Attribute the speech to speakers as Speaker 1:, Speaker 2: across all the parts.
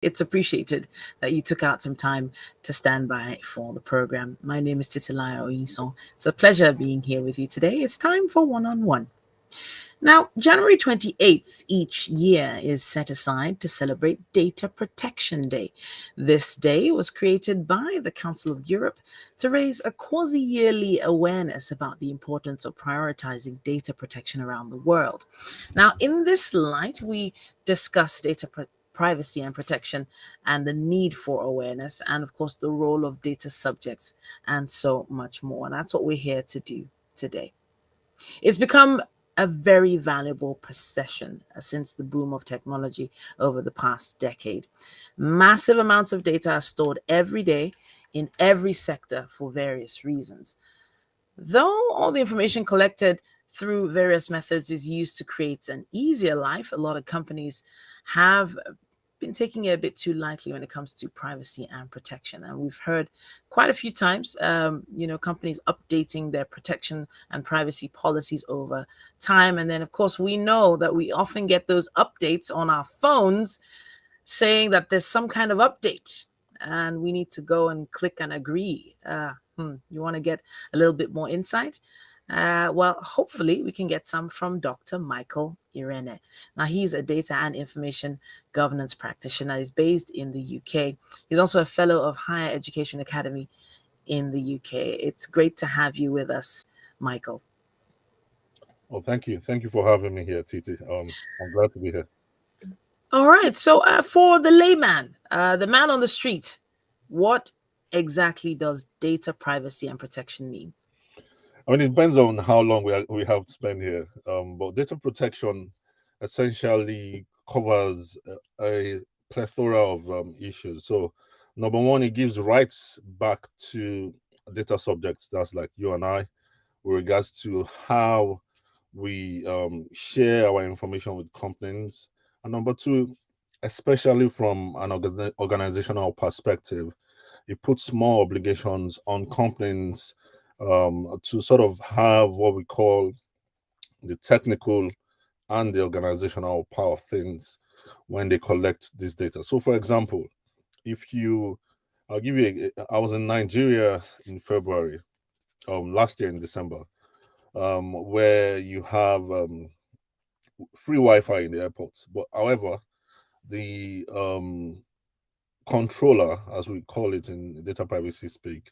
Speaker 1: It's appreciated that you took out some time to stand by for the program. My name is Titi. It's a pleasure being here with you today. It's time for One on One. Now, January 28th each year is set aside to celebrate Data Protection Day. This day was created by the Council of Europe to raise a quasi yearly awareness about the importance of prioritizing data protection around the world. Now, in this light, we discuss privacy and protection and the need for awareness, and of course, the role of data subjects, and so much more. And that's what we're here to do today. It's become a very valuable possession since the boom of technology over the past decade. Massive amounts of data are stored every day in every sector for various reasons. Though all the information collected through various methods is used to create an easier life, a lot of companies have been taking it a bit too lightly when it comes to privacy and protection. And we've heard quite a few times, companies updating their protection and privacy policies over time. And then, of course, we know that we often get those updates on our phones saying that there's some kind of update and we need to go and click and agree. You want to get a little bit more insight? Well, hopefully we can get some from Dr. Michael Irene. Now, he's a data and information governance practitioner. He's based in the UK. He's also a fellow of Higher Education Academy in the UK. It's great to have you with us, Michael.
Speaker 2: Well, thank you. Thank you for having me here, Titi. I'm glad to be here.
Speaker 1: All right. So, for the layman, the man on the street, what exactly does data privacy and protection mean?
Speaker 2: I mean, it depends on how long we have to spend here. But data protection essentially covers a plethora of issues. So, number one, it gives rights back to data subjects. That's like you and I, with regards to how we share our information with companies. And number two, especially from an organizational perspective, it puts more obligations on companies to sort of have what we call the technical and the organizational power of things when they collect this data. So, for example, if you, I'll give you, I was in Nigeria in February, last year in December, where you have free Wi-Fi in the airports. But however, the controller, as we call it in data privacy speak,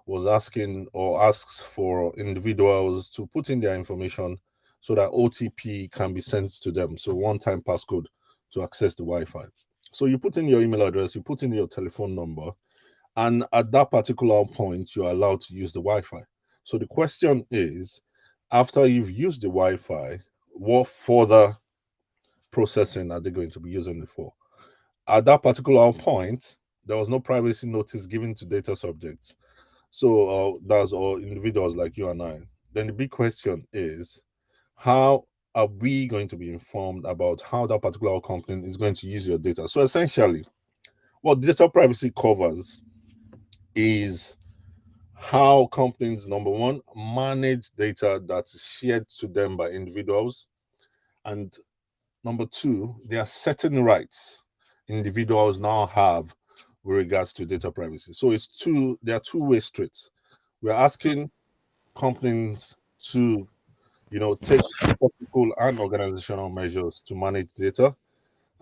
Speaker 2: was asking or asks for individuals to put in their information so that OTP can be sent to them. So one-time passcode to access the Wi-Fi. So you put in your email address, you put in your telephone number, and at that particular point, you're allowed to use the Wi-Fi. So the question is, after you've used the Wi-Fi, what further processing are they going to be using it for? At that particular point, there was no privacy notice given to data subjects. So that's all individuals like you and I. Then the big question is, how are we going to be informed about how that particular company is going to use your data? So essentially, what data privacy covers is how companies, number one, manage data that's shared to them by individuals. And number two, there are certain rights individuals now have with regards to data privacy. So there are two-way streets. We're asking companies to, take technical and organizational measures to manage data.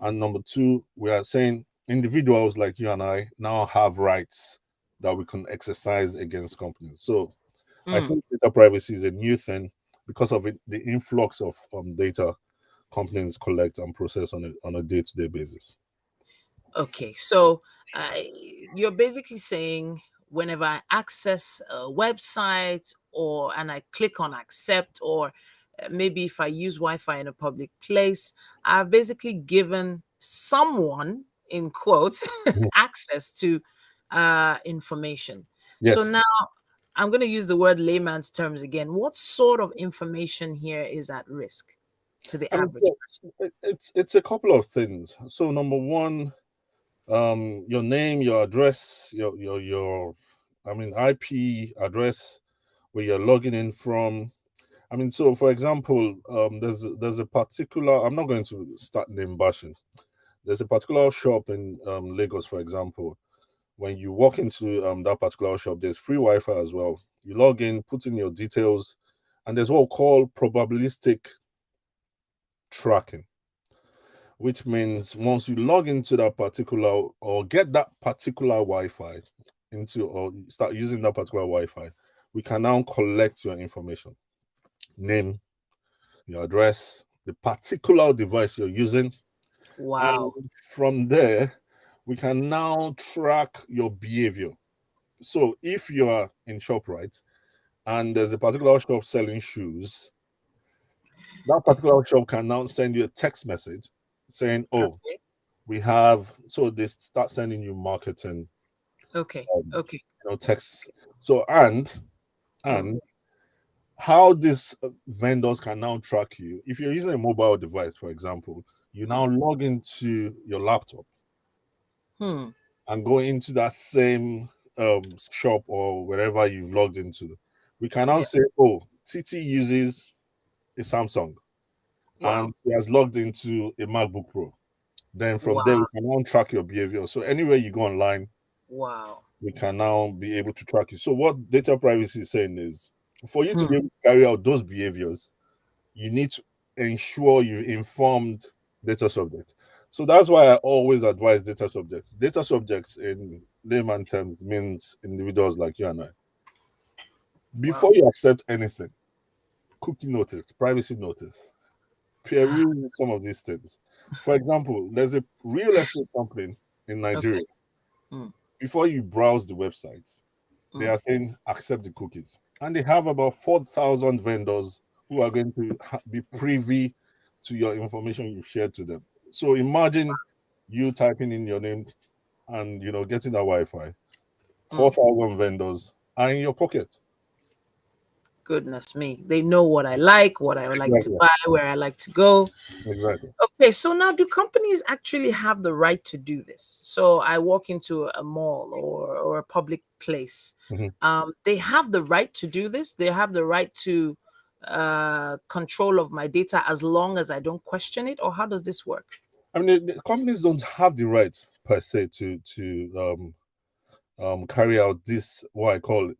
Speaker 2: And number two, we are saying individuals like you and I now have rights that we can exercise against companies. So I
Speaker 1: Mm.
Speaker 2: think data privacy is a new thing because of it, the influx of data companies collect and process on a day-to-day basis.
Speaker 1: Okay, so uh, you're basically saying whenever I access a website or and I click on accept, or maybe if I use Wi-Fi in a public place, I've basically given someone in quotes
Speaker 2: Mhm.
Speaker 1: access to information. So
Speaker 2: Yes.
Speaker 1: now I'm going to use the word layman's terms again. What sort of information here is at risk to the
Speaker 2: I mean,
Speaker 1: average
Speaker 2: so
Speaker 1: person?
Speaker 2: it's a couple of things. So number one, your name, your address, your I mean IP address where you're logging in from. I mean, so for example, there's a particular. I'm not going to start name bashing. There's a particular shop in Lagos, for example. When you walk into that particular shop, there's free Wi-Fi as well. You log in, put in your details, and there's what we call probabilistic tracking, which means once you log into that particular or get that particular Wi-Fi into or start using that particular Wi-Fi, we can now collect your information, name, your address, the particular device you're using, and
Speaker 1: Wow.
Speaker 2: from there, we can now track your behavior. So if you are in ShopRite and there's a particular shop selling shoes, that particular shop can now send you a text message saying, "Oh,
Speaker 1: Okay.
Speaker 2: we have." So they start sending you marketing,
Speaker 1: Okay.
Speaker 2: um,
Speaker 1: Okay.
Speaker 2: texts. So
Speaker 1: Mm.
Speaker 2: and how these vendors can now track you. If you're using a mobile device, for example, you now
Speaker 1: Mm.
Speaker 2: log into your laptop
Speaker 1: Hmm.
Speaker 2: and go into that same shop or wherever you've logged into. We can now
Speaker 1: Yeah.
Speaker 2: say, "Oh, Titi uses a Samsung
Speaker 1: Wow.
Speaker 2: and he has logged into a MacBook Pro." Then from there, we
Speaker 1: Wow.
Speaker 2: can now track your behavior. So anywhere you go online,
Speaker 1: Wow.
Speaker 2: we can now be able to track you. So what data privacy is saying is, for you to
Speaker 1: Hmm.
Speaker 2: be able to carry out those behaviors, you need to ensure you informed data subject. So that's why I always advise data subjects. Data subjects in layman terms means individuals like you and I. Before
Speaker 1: Wow.
Speaker 2: you accept anything, cookie notice, privacy notice, peer review some of these things. For example, there's a real estate company in
Speaker 1: Okay.
Speaker 2: Nigeria.
Speaker 1: Mm.
Speaker 2: Before you browse the websites, they
Speaker 1: Mm.
Speaker 2: are saying accept the cookies. And they have about 4,000 vendors who are going to be privy to your information you shared to them. So imagine you typing in your name and getting that Wi-Fi.
Speaker 1: Mm.
Speaker 2: 4,000 vendors are in your pocket.
Speaker 1: Goodness me. They know what I like, what I would like to
Speaker 2: Exactly.
Speaker 1: buy, where I like to go.
Speaker 2: Exactly.
Speaker 1: Okay, so now do companies actually have the right to do this? So I walk into a mall or a public place.
Speaker 2: Mhm.
Speaker 1: They have the right to do this. They have the right to control of my data as long as I don't question it. Or how does this work?
Speaker 2: I mean, the companies don't have the right per se to carry out this what I call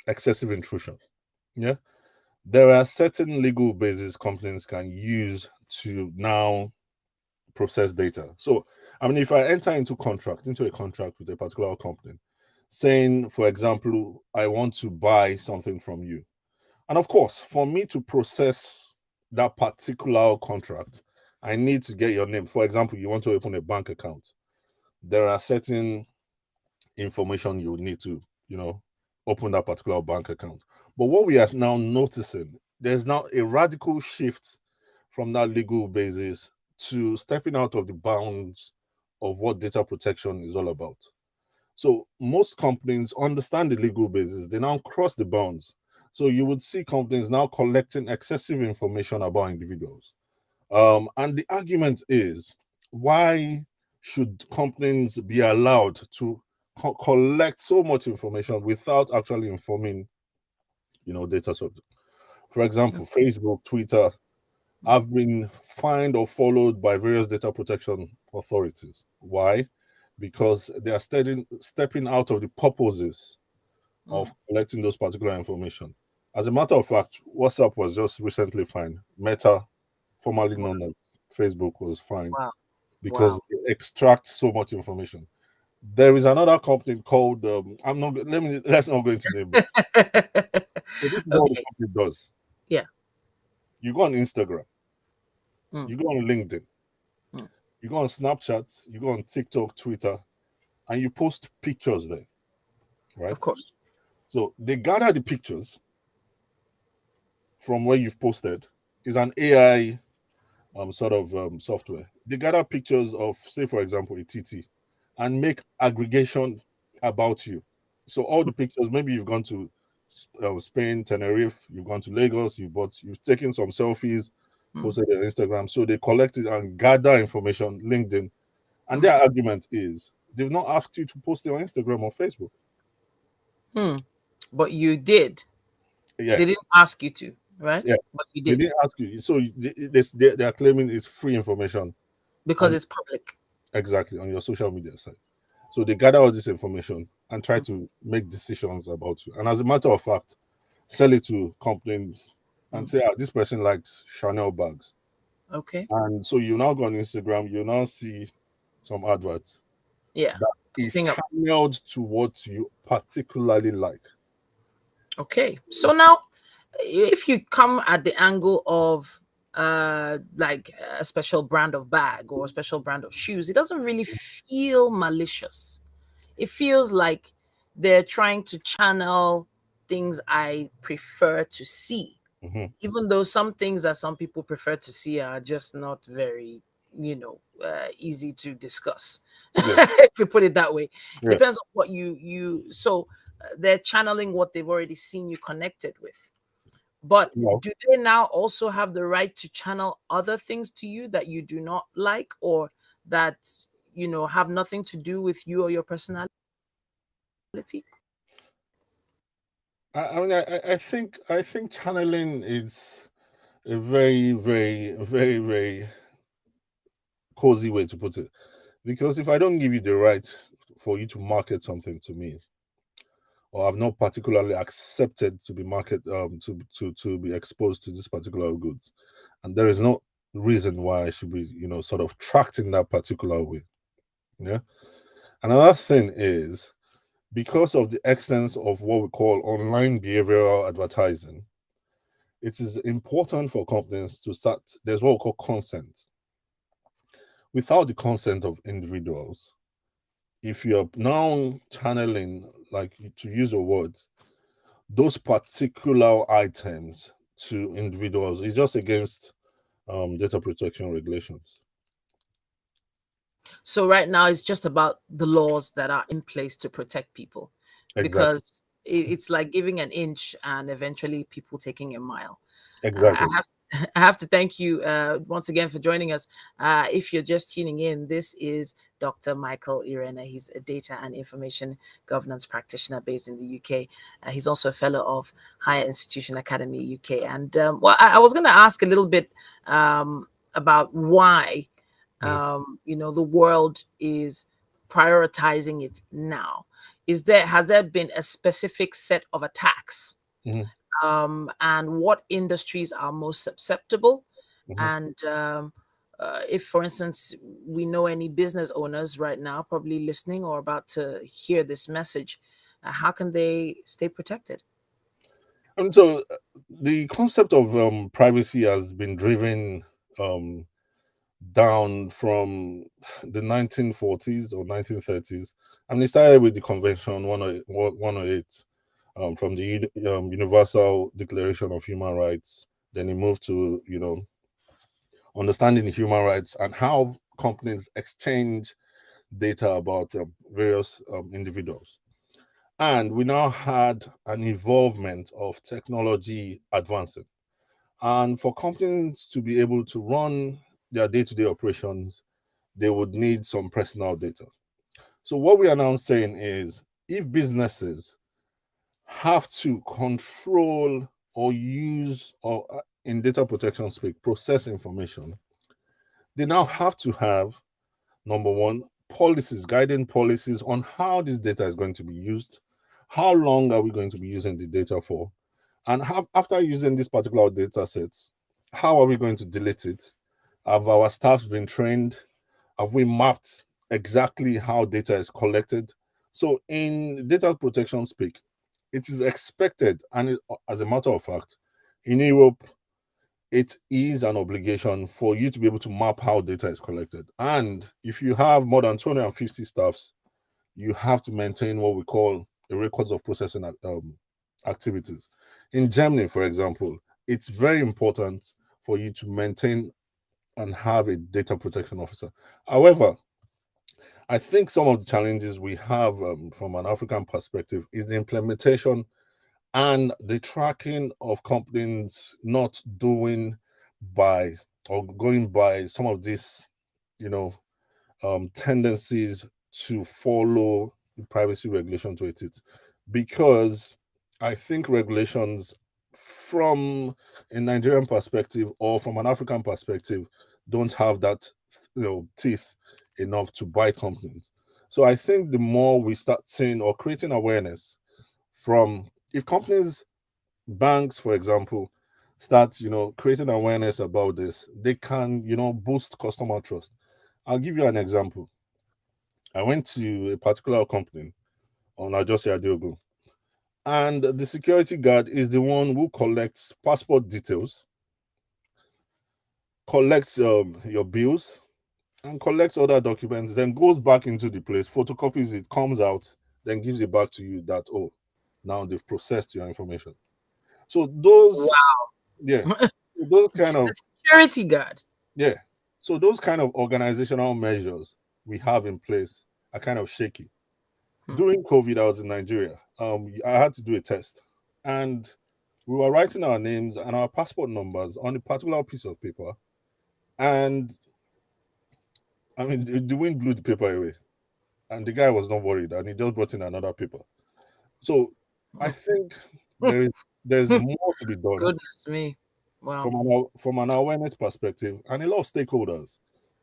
Speaker 2: excessive intrusion. Yeah, there are certain legal bases companies can use to now process data. So, I mean, if I enter into a contract with a particular company, saying, for example, I want to buy something from you, and of course, for me to process that particular contract, I need to get your name. For example, you want to open a bank account. There are certain information you need to, open that particular bank account. But what we are now noticing, there's now a radical shift from that legal basis to stepping out of the bounds of what data protection is all about. So most companies understand the legal basis, they now cross the bounds. So you would see companies now collecting excessive information about individuals. And the argument is, why should companies be allowed to collect so much information without actually informing, data subject? For example, Facebook, Twitter have been fined or followed by various data protection authorities. Why? Because they are stepping out of the purposes of
Speaker 1: Mm.
Speaker 2: collecting those particular information. As a matter of fact, WhatsApp was just recently fined. Meta, formerly
Speaker 1: Wow.
Speaker 2: known as Facebook, was fined
Speaker 1: Wow.
Speaker 2: because
Speaker 1: Wow.
Speaker 2: they extract so much information. There is another company called I'm not let's not go into name, but so this is what the
Speaker 1: Okay.
Speaker 2: company does.
Speaker 1: Yeah.
Speaker 2: You go on Instagram,
Speaker 1: Mm.
Speaker 2: you go on LinkedIn,
Speaker 1: Mm.
Speaker 2: you go on Snapchat, you go on TikTok, Twitter, and you post pictures there,
Speaker 1: Of
Speaker 2: right?
Speaker 1: course.
Speaker 2: So they gather the pictures from where you've posted. Is an AI sort of software. They gather pictures of, say, for example, a TT, and make aggregation about you. So all the pictures, maybe you've gone to Spain, Tenerife, you've gone to Lagos, you've taken some selfies,
Speaker 1: Mm.
Speaker 2: posted on Instagram. So they collect it and gather information, LinkedIn, and
Speaker 1: Mm.
Speaker 2: their argument is they've not asked you to post it on Instagram or Facebook.
Speaker 1: Hmm. But you did.
Speaker 2: Yeah,
Speaker 1: They didn't ask you to, right?
Speaker 2: yeah.
Speaker 1: But you
Speaker 2: They
Speaker 1: did
Speaker 2: didn't ask you. So they are claiming it's free information,
Speaker 1: because
Speaker 2: and
Speaker 1: it's public.
Speaker 2: exactly on your social media site. So they gather all this information and try to make decisions about you. And as a matter of fact, sell it to companies and
Speaker 1: Mm.
Speaker 2: say, ah, this person likes Chanel bags.
Speaker 1: Okay.
Speaker 2: And so you now go on Instagram, you now see some adverts
Speaker 1: Yeah.
Speaker 2: that is
Speaker 1: Popping up.
Speaker 2: channeled to what you particularly like.
Speaker 1: Okay. So now, if you come at the angle of like a special brand of bag or a special brand of shoes, it doesn't really feel malicious. It feels like they're trying to channel things I prefer to see,
Speaker 2: Hmm.
Speaker 1: even though some things that some people prefer to see are just not very, easy to discuss.
Speaker 2: Yeah,
Speaker 1: If you put it that way, it
Speaker 2: yeah.
Speaker 1: depends on what you. So they're channeling what they've already seen you connected with. But
Speaker 2: No,
Speaker 1: do they now also have the right to channel other things to you that you do not like, or that have nothing to do with you or your personality?
Speaker 2: I mean, I think channeling is a very, very, very, very cozy way to put it. Because if I don't give you the right for you to market something to me, or I've not particularly accepted to be market to be exposed to this particular goods, and there is no reason why I should be sort of tracked in that particular way. Yeah. Another thing is because of the extent of what we call online behavioral advertising, it is important for companies to start. There's what we call consent. Without the consent of individuals, if you're now channeling, like to use a word, those particular items to individuals, it's just against data protection regulations.
Speaker 1: So right now it's just about the laws that are in place to protect people,
Speaker 2: Exactly.
Speaker 1: because it's like giving an inch and eventually people taking a mile. I
Speaker 2: Exactly.
Speaker 1: have I have to thank you once again for joining us. If you're just tuning in, this is Dr. Michael Irene. He's a data and information governance practitioner based in the UK. He's also a fellow of Higher Institution Academy UK. And I was going to ask a little bit about why
Speaker 2: Mhm.
Speaker 1: the world is prioritizing it now. Has there been a specific set of attacks,
Speaker 2: Mhm.
Speaker 1: and what industries are most susceptible?
Speaker 2: Mhm.
Speaker 1: And if, for instance, we know any business owners right now probably listening or about to hear this message, how can they stay protected?
Speaker 2: And so the concept of privacy has been driven um, down from the 1940s or 1930s. I mean, it started with the Convention 108 from the Universal Declaration of Human Rights. Then it moved to, understanding the human rights and how companies exchange data about various individuals. And we now had an involvement of technology advancing. And for companies to be able to run their day to day operations, they would need some personal data. So, what we are now saying is if businesses have to control or use, or in data protection speak, process information, they now have to have, number one, policies, guiding policies on how this data is going to be used, how long are we going to be using the data for, and after using these particular data sets, how are we going to delete it? Have our staff been trained? Have we mapped exactly how data is collected? So, in data protection speak, it is expected, and as a matter of fact, in Europe, it is an obligation for you to be able to map how data is collected. And if you have more than 250 staffs, you have to maintain what we call a records of processing activities. In Germany, for example, it's very important for you to maintain and have a data protection officer. However, I think some of the challenges we have from an African perspective is the implementation and the tracking of companies not doing by or going by some of these, you know, tendencies to follow the privacy regulation to it, because I think regulations from a Nigerian perspective or from an African perspective don't have that teeth enough to buy companies. So I think the more we start seeing or creating awareness from, if companies, banks, for example, start, creating awareness about this, they can, boost customer trust. I'll give you an example. I went to a particular company on Ajose Adiogo, and the security guard is the one who collects passport details, collects your bills, and collects other documents, then goes back into the place, photocopies it, comes out, then gives it back to you that, oh, now they've processed your information. So those,
Speaker 1: Wow.
Speaker 2: yeah, those kind
Speaker 1: The
Speaker 2: of,
Speaker 1: security guard.
Speaker 2: yeah, so those kind of organizational measures we have in place are kind of shaky.
Speaker 1: Hmm.
Speaker 2: During COVID, I was in Nigeria. I had to do a test, and we were writing our names and our passport numbers on a particular piece of paper, and I mean, the wind blew the paper away, and the guy was not worried, and he just brought in another paper. So I think there's more to be done
Speaker 1: Goodness me. Wow.
Speaker 2: from an awareness perspective, and a lot of stakeholders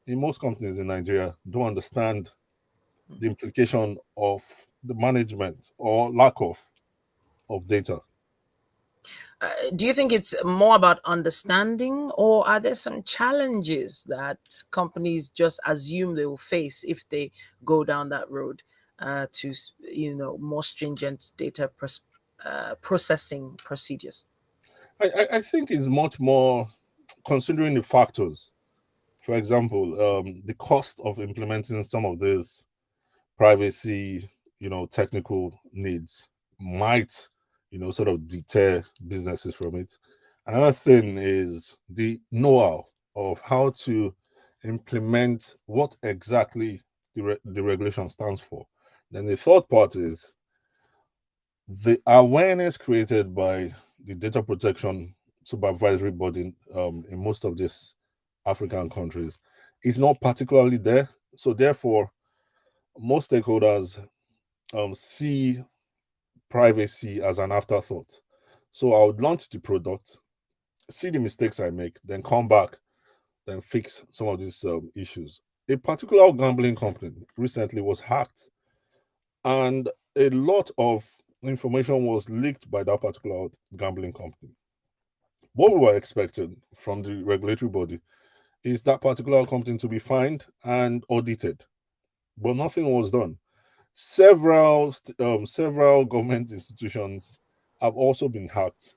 Speaker 2: in most companies in Nigeria don't understand the implication of the management or lack of data.
Speaker 1: Do you think it's more about understanding, or are there some challenges that companies just assume they will face if they go down that road to, more stringent data processing procedures?
Speaker 2: I think it's much more considering the factors. For example, the cost of implementing some of these privacy, technical needs might, sort of deter businesses from it. Another thing is the know-how of how to implement what exactly the regulation stands for. Then the third part is the awareness created by the data protection supervisory body in most of these African countries is not particularly there. So therefore, most stakeholders see privacy as an afterthought. So I would launch the product, see the mistakes I make, then come back, then fix some of these issues. A particular gambling company recently was hacked, and a lot of information was leaked by that particular gambling company. What we were expecting from the regulatory body is that particular company to be fined and audited, but nothing was done. Several government institutions have also been hacked,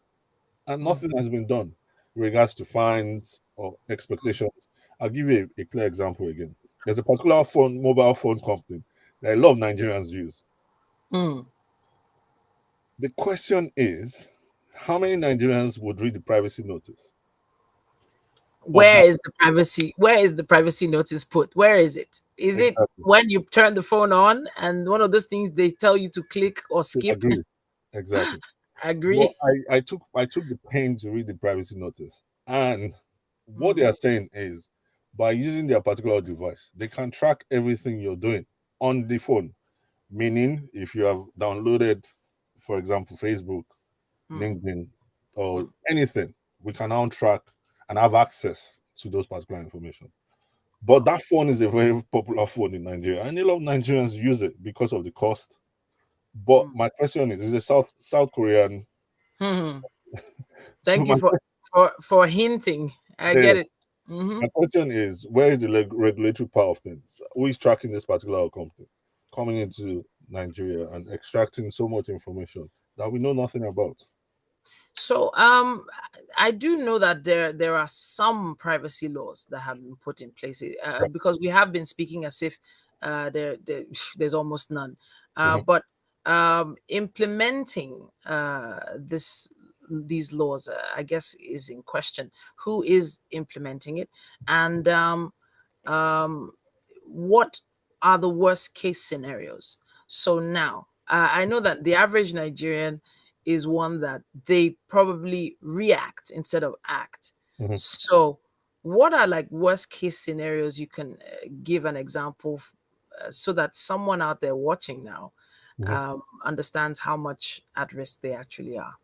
Speaker 2: and
Speaker 1: Mm,
Speaker 2: nothing has been done in regards to fines or expectations. I'll give you a clear example again. There's a particular mobile phone company that a lot of Nigerians use.
Speaker 1: mm.
Speaker 2: The question is, how many Nigerians would read the privacy notice of
Speaker 1: Where
Speaker 2: that?
Speaker 1: is the privacy? Where is the privacy notice put? Where is it? Is it
Speaker 2: Exactly.
Speaker 1: when you turn the phone on and one of those things they tell you to click or skip?
Speaker 2: Agree. Exactly. But
Speaker 1: Agree.
Speaker 2: I took the pain to read the privacy notice, and what they
Speaker 1: Mm,
Speaker 2: are saying is, by using their particular device, they can track everything you're doing on the phone. Meaning, if you have downloaded, for example, Facebook,
Speaker 1: mm,
Speaker 2: LinkedIn, or
Speaker 1: mm.
Speaker 2: anything, we can now track and have access to those particular information. But
Speaker 1: Wow.
Speaker 2: that phone is a very popular phone in Nigeria, and a lot of Nigerians use it because of the cost. But
Speaker 1: Mm.
Speaker 2: my question is a South Korean?
Speaker 1: Hmm.
Speaker 2: So
Speaker 1: Thank you for hinting. I
Speaker 2: yeah,
Speaker 1: get it. Hmm.
Speaker 2: my question is, where is the regulatory power of things? Who is tracking this particular company coming into Nigeria and extracting so much information that we know nothing about?
Speaker 1: So, I do know that there are some privacy laws that have been put in place because we have been speaking as if there's almost none.
Speaker 2: Mhm,
Speaker 1: But implementing these laws, I guess, is in question. Who is implementing it, and um, what are the worst case scenarios? So now, I know that the average Nigerian is one that they probably react instead of act.
Speaker 2: mhm,
Speaker 1: So, what are like worst case scenarios you can give an example so that someone out there watching now
Speaker 2: mhm.
Speaker 1: understands how much at risk they actually are?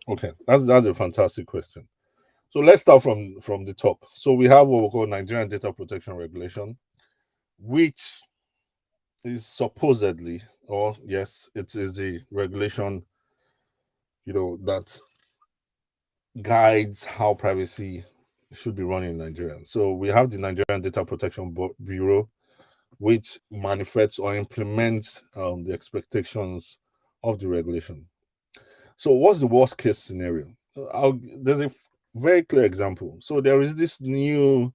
Speaker 2: Okay, that's a fantastic question. So let's start from the top. So we have what we call Nigerian Data Protection Regulation, which is supposedly, or yes, it is the regulation, that guides how privacy should be run in Nigeria. So we have the Nigerian Data Protection Bureau, which manifests or implements the expectations of the regulation. So, what's the worst case scenario? There's a very clear example. So, there is this new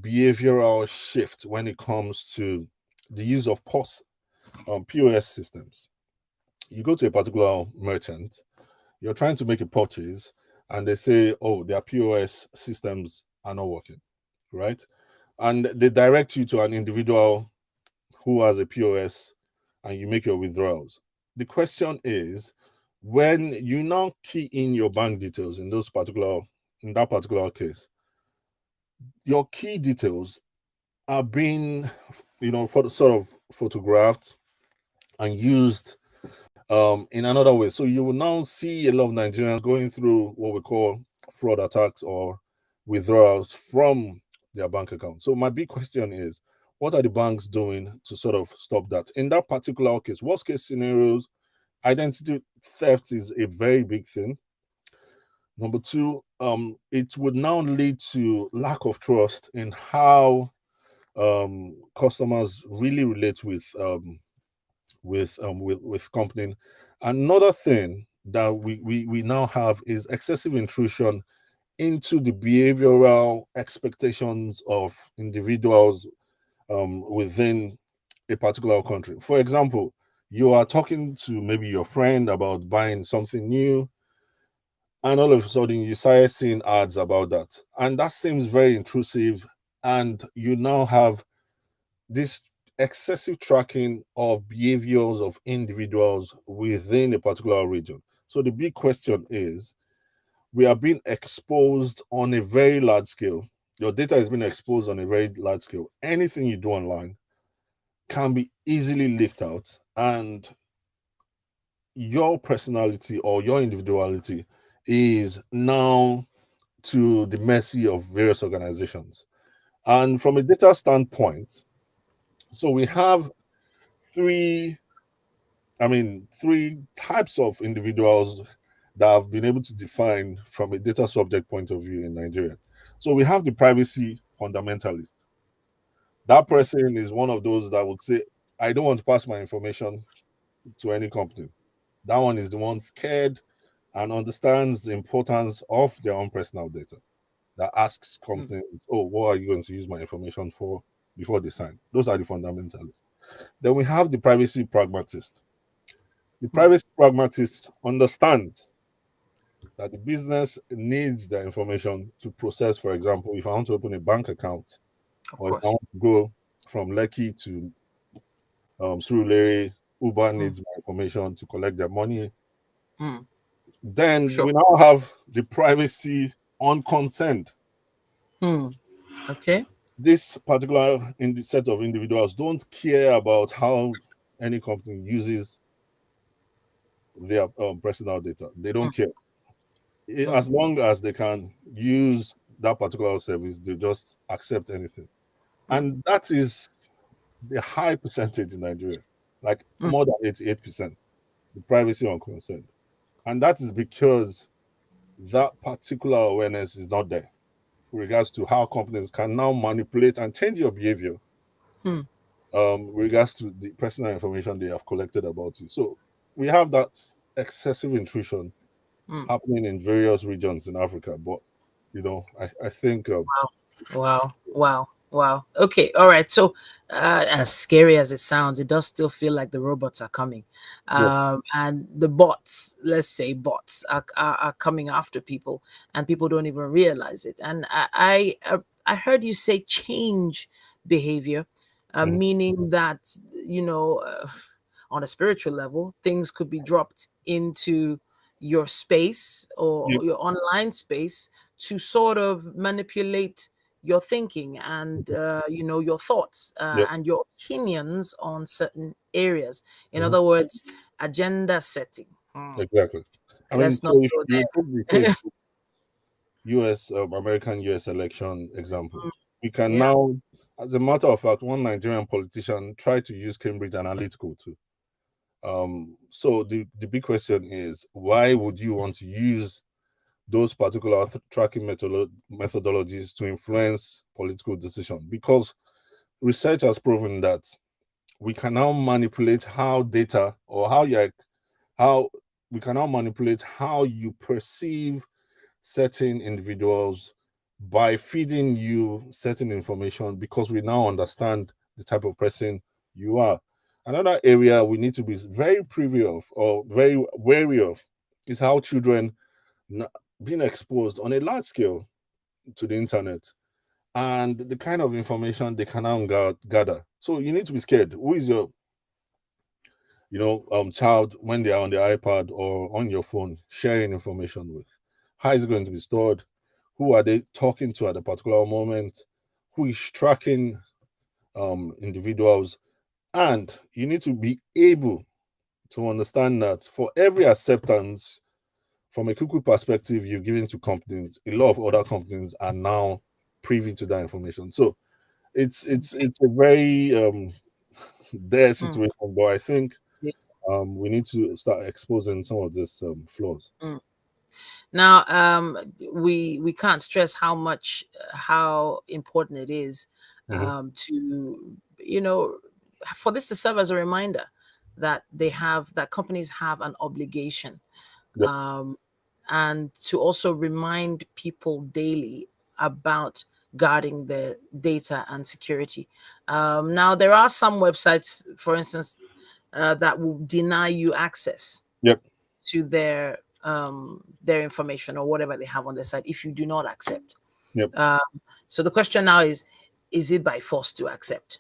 Speaker 2: behavioral shift when it comes to the use of POS systems. You go to a particular merchant, you're trying to make a purchase, and they say, oh, their POS systems are not working, right? And they direct you to an individual who has a POS and you make your withdrawals. The question is, when you now key in your bank details in that particular case, your key details are being, sort of photographed and used in another way. So you will now see a lot of Nigerians going through what we call fraud attacks or withdrawals from their bank account. So my big question is, what are the banks doing to sort of stop that? In that particular case, worst case scenarios, identity theft is a very big thing. Number two, it would now lead to lack of trust in how customers really relate with company. Another thing that we now have is excessive intrusion into the behavioral expectations of individuals within a particular country. For example, you are talking to maybe your friend about buying something new, and all of a sudden you start seeing ads about that, and that seems very intrusive, and you now have this excessive tracking of behaviors of individuals within a particular region. So the big question is, we are being exposed on a very large scale. Your data is being exposed on a very large scale. Anything you do online can be easily leaked out, and your personality or your individuality is now to the mercy of various organizations. And from a data standpoint, so we have three three types of individuals that have been able to define from a data subject point of view in Nigeria. So we have the privacy fundamentalist. That person is one of those that would say, I don't want to pass my information to any company. That one is the one scared and understands the importance of their own personal data, that asks
Speaker 1: Mm,
Speaker 2: companies, oh, what are you going to use my information for before they sign? Those are the fundamentalists. Then we have the privacy pragmatist. The
Speaker 1: mm,
Speaker 2: privacy pragmatist understands that the business needs the information to process. For example, if I want to open a bank account,
Speaker 1: of
Speaker 2: or if I
Speaker 1: course.
Speaker 2: want to go from Lekki to Surulere, Uber
Speaker 1: Mm,
Speaker 2: needs my information to collect their money.
Speaker 1: mm,
Speaker 2: Then
Speaker 1: sure.
Speaker 2: we now have the privacy unconcerned.
Speaker 1: Mm, okay.
Speaker 2: This particular set of individuals don't care about how any company uses their personal data. They don't
Speaker 1: Mm,
Speaker 2: care.
Speaker 1: mm,
Speaker 2: As long as they can use that particular service, they just accept anything.
Speaker 1: mm,
Speaker 2: And that is the high percentage in Nigeria, like
Speaker 1: mm,
Speaker 2: more than 88%, the privacy unconcerned. And that is because that particular awareness is not there with regards to how companies can now manipulate and change your behavior
Speaker 1: mm,
Speaker 2: with regards to the personal information they have collected about you. So we have that excessive intrusion
Speaker 1: mm.
Speaker 2: happening in various regions in Africa. But I think
Speaker 1: Wow. Wow. Wow. Okay. All right. So, as scary as it sounds, it does still feel like the robots are coming.
Speaker 2: yeah,
Speaker 1: And the bots, let's say bots, are coming after people, and people don't even realize it. And I heard you say change behavior,
Speaker 2: mhm,
Speaker 1: meaning that, you know, on a spiritual level, things could be dropped into your space
Speaker 2: yeah,
Speaker 1: or your online space to sort of manipulate your thinking and your thoughts
Speaker 2: yeah,
Speaker 1: and your opinions on certain areas. In
Speaker 2: mhm,
Speaker 1: other words, agenda setting.
Speaker 2: exactly. I mean,
Speaker 1: Let's not
Speaker 2: so if
Speaker 1: go
Speaker 2: you take the
Speaker 1: there.
Speaker 2: case US American US election example, we can
Speaker 1: Yeah.
Speaker 2: now. As a matter of fact, one Nigerian politician tried to use Cambridge Analytica too. So the big question is, why would you want to use those particular tracking methodologies to influence political decision? Because research has proven that we can now manipulate how data or how we can now manipulate how you perceive certain individuals by feeding you certain information, because we now understand the type of person you are. Another area we need to be very privy of or very wary of is how children being exposed on a large scale to the internet and the kind of information they can now gather. So you need to be scared. Who is your child when they are on the iPad or on your phone sharing information with? How is it going to be stored? Who are they talking to at a particular moment? Who is tracking individuals? And you need to be able to understand that for every acceptance, from a cuckoo perspective, you've given to companies, a lot of other companies are now privy to that information. So it's a very dire
Speaker 1: Mm.
Speaker 2: situation, but I think
Speaker 1: Yes.
Speaker 2: we need to start exposing some of these flaws.
Speaker 1: Mm. Now, we can't stress how important it is
Speaker 2: Hmm.
Speaker 1: to for this to serve as a reminder that companies have an obligation,
Speaker 2: Yep,
Speaker 1: um, and to also remind people daily about guarding their data and security. Now, there are some websites, for instance, that will deny you access
Speaker 2: yep,
Speaker 1: to their information or whatever they have on their site if you do not accept.
Speaker 2: yep.
Speaker 1: Um, so the question now is it by force to accept?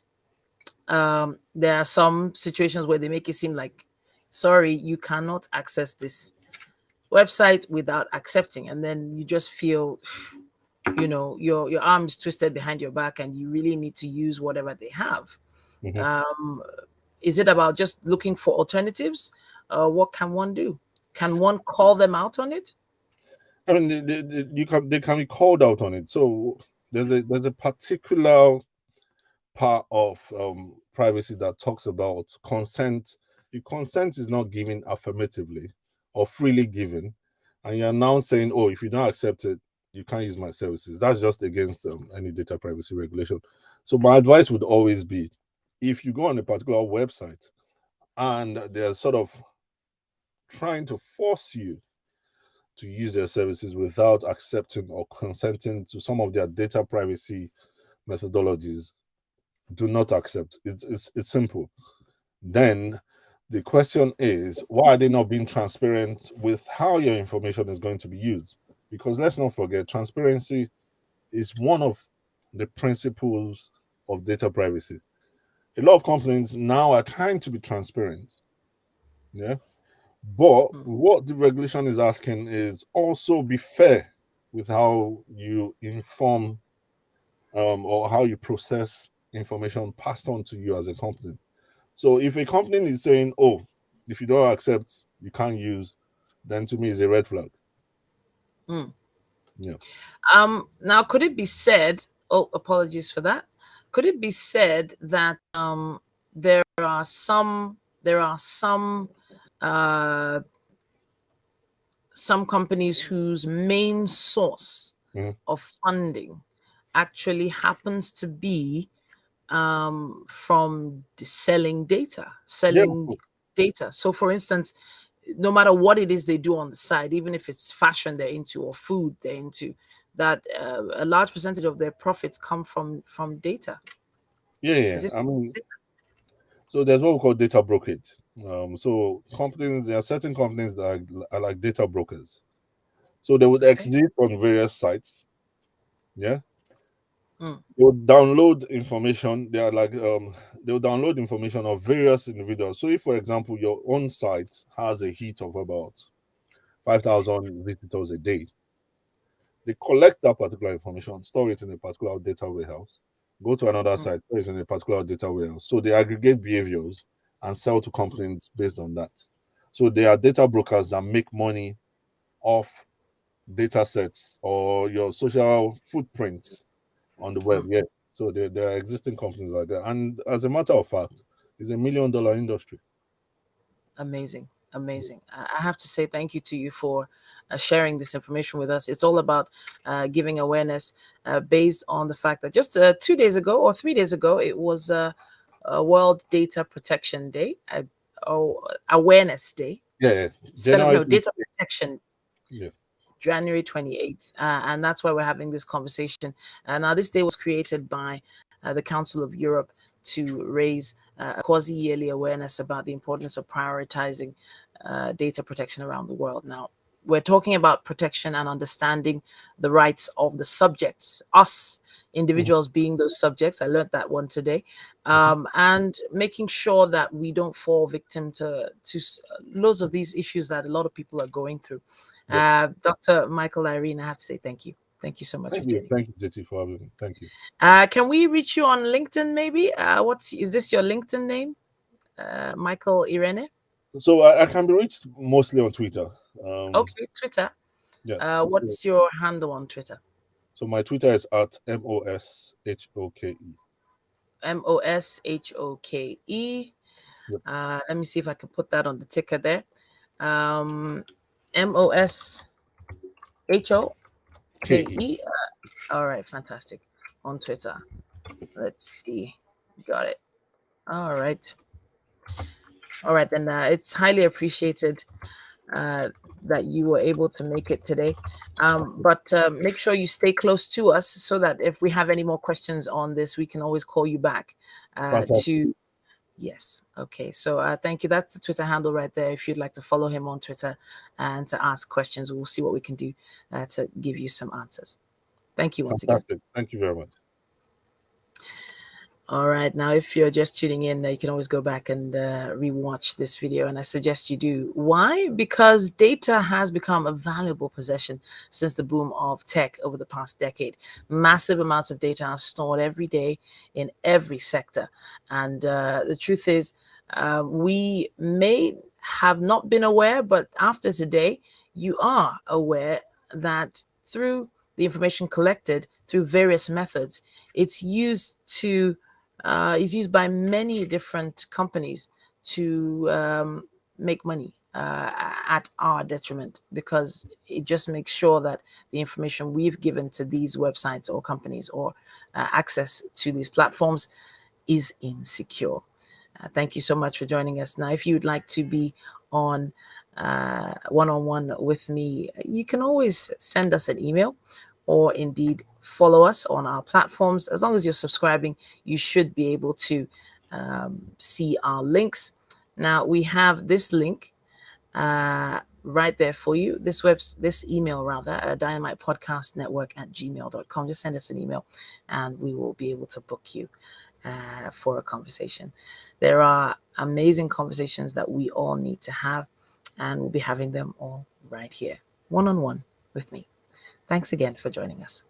Speaker 1: There are some situations where they make it seem like, sorry, you cannot access this website without accepting, and then you just feel, your arms twisted behind your back, and you really need to use whatever they have.
Speaker 2: Hmm.
Speaker 1: Um, is it about just looking for alternatives? What can one do? Can one call them out on it?
Speaker 2: I mean, they can be called out on it. So there's a particular part of privacy that talks about consent. The consent is not given affirmatively or freely given, and you're now saying, "Oh, if you don't accept it, you can't use my services." That's just against any data privacy regulation. So my advice would always be, if you go on a particular website and they're sort of trying to force you to use their services without accepting or consenting to some of their data privacy methodologies, do not accept. It's simple. Then the question is, why are they not being transparent with how your information is going to be used? Because let's not forget, transparency is one of the principles of data privacy. A lot of companies now are trying to be transparent. Yeah. But
Speaker 1: Mm,
Speaker 2: what the regulation is asking is also be fair with how you inform or how you process information passed on to you as a company. So if a company is saying, "Oh, if you don't accept, you can't use," then to me is a red flag.
Speaker 1: mm.
Speaker 2: Yeah.
Speaker 1: Now, could it be said? Oh, apologies for that. Could it be said that there are uh, some companies whose main source
Speaker 2: Mhm.
Speaker 1: of funding actually happens to be from
Speaker 2: Yeah.
Speaker 1: selling data. So, for instance, no matter what it is they do on the side, even if it's fashion they're into or food they're into, that a large percentage of their profits come from data.
Speaker 2: Yeah.
Speaker 1: Is
Speaker 2: Yeah.
Speaker 1: this?
Speaker 2: I mean, so there's what we call data brokerage. So companies, there are certain companies that are like data brokers. So they would
Speaker 1: Okay.
Speaker 2: exist on various sites. Yeah.
Speaker 1: Mm,
Speaker 2: They would download information. They are like they will download information of various individuals. So if, for example, your own site has a hit of about 5,000 visitors a day, they collect that particular information, store it in a particular data warehouse, go to another
Speaker 1: mm,
Speaker 2: site, store it in a particular data warehouse. So they aggregate behaviors and sell to companies based on that. So they are data brokers that make money off data sets or your social footprints on the web.
Speaker 1: mm.
Speaker 2: Yeah. So there are existing companies like that, and as a matter of fact, it's $1 million industry.
Speaker 1: Amazing. Amazing. I have to say thank you to you for sharing this information with us. It's all about giving awareness based on the fact that just 2 days ago or 3 days ago, it was World Data Protection Day, Awareness Day.
Speaker 2: Yeah, yeah.
Speaker 1: No,
Speaker 2: January.
Speaker 1: Data Protection
Speaker 2: Yeah,
Speaker 1: January 28th. And that's why we're having this conversation. Now, this day was created by the Council of Europe to raise a quasi yearly awareness about the importance of prioritizing data protection around the world. Now, we're talking about protection and understanding the rights of the subjects, us
Speaker 2: mhm,
Speaker 1: individuals being those subjects. I learned that one today.
Speaker 2: mhm.
Speaker 1: And making sure that we don't fall victim to loads of these issues that a lot of people are going through.
Speaker 2: Yep.
Speaker 1: Dr. Michael Irene, I have to say thank you. Thank you so much for joining.
Speaker 2: Thank you, Titi, for having me. Thank you.
Speaker 1: Can we reach you on LinkedIn maybe? What's is this your LinkedIn name? Michael Irene?
Speaker 2: So I can be reached mostly on Twitter. Um,
Speaker 1: Okay, Twitter.
Speaker 2: yeah. So,
Speaker 1: What's your handle on Twitter?
Speaker 2: so my Twitter is at MOSHOKE.
Speaker 1: MOSHOKE.
Speaker 2: Yep.
Speaker 1: Let me see if I can put that on the ticker there.
Speaker 2: KE.
Speaker 1: MOSHOKE. All right, fantastic. On Twitter. Let's see. Got it. All right. All right, then it's highly appreciated uh, that you were able to make it today. But make sure you stay close to us so that if we have any more questions on this, we can always call you back
Speaker 2: Fantastic.
Speaker 1: to. Yes. Okay. So thank you. That's the Twitter handle right there. If you'd like to follow him on Twitter and to ask questions, we'll see what we can do to give you some answers. Thank you once again.
Speaker 2: Fantastic. Thank you very much.
Speaker 1: All right. Now, if you're just tuning in, you can always go back and rewatch this video, and I suggest you do. Why? Because data has become a valuable possession since the boom of tech over the past decade. Massive amounts of data are stored every day in every sector. And the truth is, we may have not been aware, but after today, you are aware that through the information collected through various methods, it's used to is used by many different companies to make money at our detriment, because it just makes sure that the information we've given to these websites or companies or access to these platforms is insecure. Thank you so much for joining us. Now, if you'd like to be on one-on-one with me, you can always send us an email or indeed follow us on our platforms. As long as you're subscribing, you should be able to see our links. Now, we have this link right there for you. This email rather, Dynamite Podcast Network at gmail.com. Just send us an email and we will be able to book you for a conversation. There are amazing conversations that we all need to have, and we'll be having them all right here, one-on-one with me. Thanks again for joining us.